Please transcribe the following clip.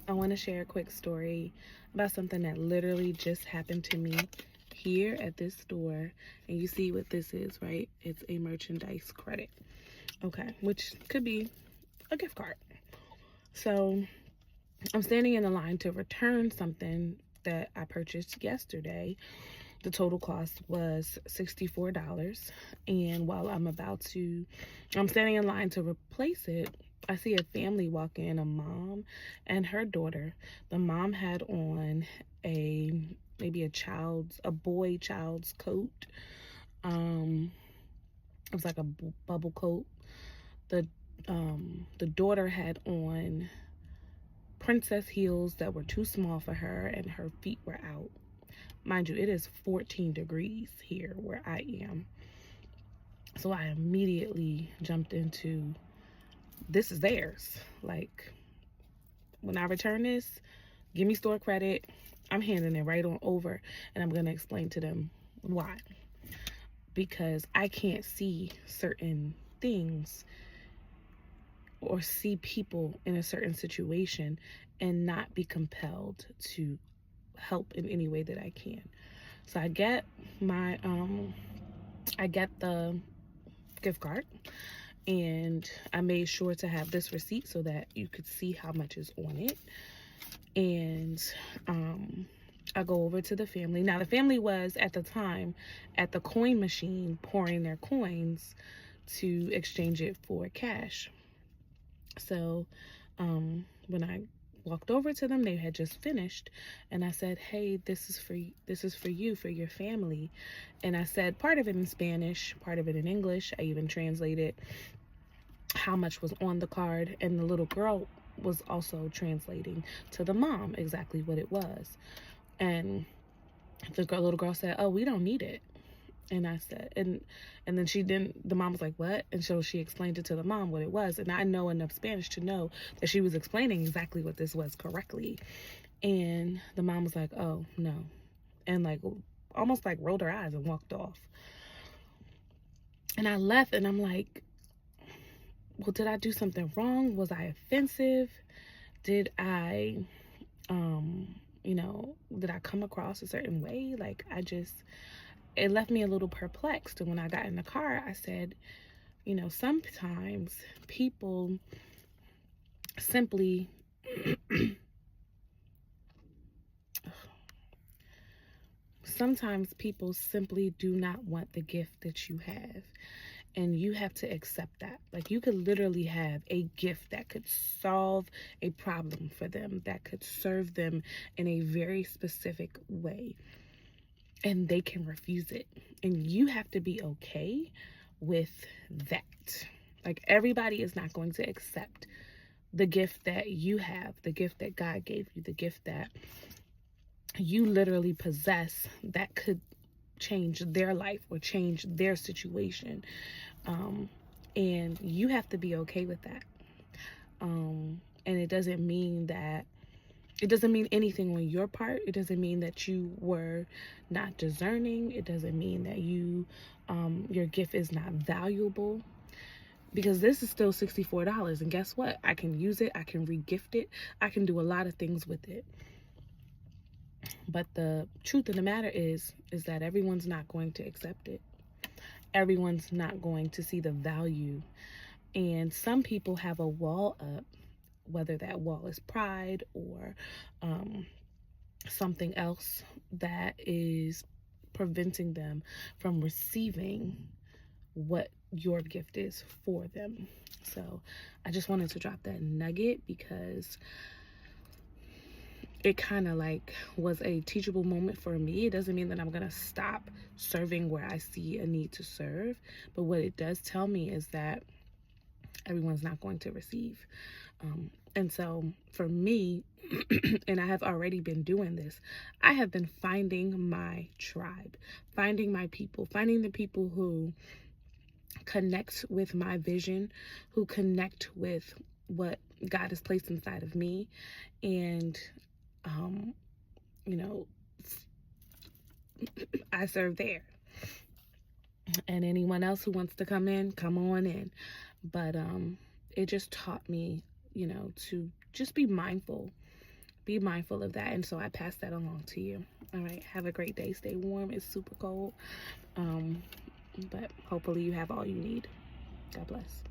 I want to share a quick story about something that literally just happened to me here at this store. And you see what this is, right? It's a merchandise credit. Okay, which could be a gift card. So I'm standing in the line to return something that I purchased yesterday. The total cost was $64. And while I'm standing in line to replace it, I see a family walk in, a mom and her daughter. The mom had on a maybe a boy child's coat. Um, it was like a bubble coat. The the daughter had on princess heels that were too small for her, and her feet were out. Mind you, it is 14 degrees here where I am. So I immediately jumped into, this is theirs. Like, when I return this, give me store credit. I'm handing it right on over, and I'm going to explain to them why. Because I can't see certain things or see people in a certain situation and not be compelled to help in any way that I can. So I get the gift card, and I made sure to have this receipt so that you could see how much is on it. And I go over to the family. Now, the family was at the time at the coin machine pouring their coins to exchange it for cash. So when I walked over to them, they had just finished, and I said, "Hey, this is for you, for your family." And I said part of it in Spanish, part of it in English. I even translated how much was on the card, and the little girl was also translating to the mom exactly what it was. And little girl said, "Oh, we don't need it." And I said, and then she didn't, the mom was like, "What?" And so she explained it to the mom what it was. And I know enough Spanish to know that she was explaining exactly what this was correctly. And the mom was like, "Oh, no." And like, almost like rolled her eyes and walked off. And I left, and I'm like, well, did I do something wrong? Was I offensive? Did I, did I come across a certain way? Like, it left me a little perplexed. And when I got in the car, I said, sometimes people simply, sometimes people simply do not want the gift that you have. And you have to accept that. Like, you could literally have a gift that could solve a problem for them, that could serve them in a very specific way, and they can refuse it. And you have to be okay with that. Like, everybody is not going to accept the gift that you have, the gift that God gave you, the gift that you literally possess that could change their life or change their situation. And you have to be okay with that. And it doesn't mean anything on your part. It doesn't mean that you were not discerning. It doesn't mean that your gift is not valuable, because this is still $64. And guess what? I can use it. I can regift it. I can do a lot of things with it. But the truth of the matter is that everyone's not going to accept it. Everyone's not going to see the value. And some people have a wall up, whether that wall is pride or something else that is preventing them from receiving what your gift is for them. So I just wanted to drop that nugget because it kind of like was a teachable moment for me. It doesn't mean that I'm going to stop serving where I see a need to serve, but what it does tell me is that everyone's not going to receive. And so for me, and I have already been doing this, I have been finding my tribe, finding my people, finding the people who connect with my vision, who connect with what God has placed inside of me. And, you know, I serve there. And anyone else who wants to come in, come on in. But it just taught me, to just be mindful be mindful of that. And so I pass that along to you. All right, have a great day. Stay warm. It's super cold, but hopefully you have all you need. God bless.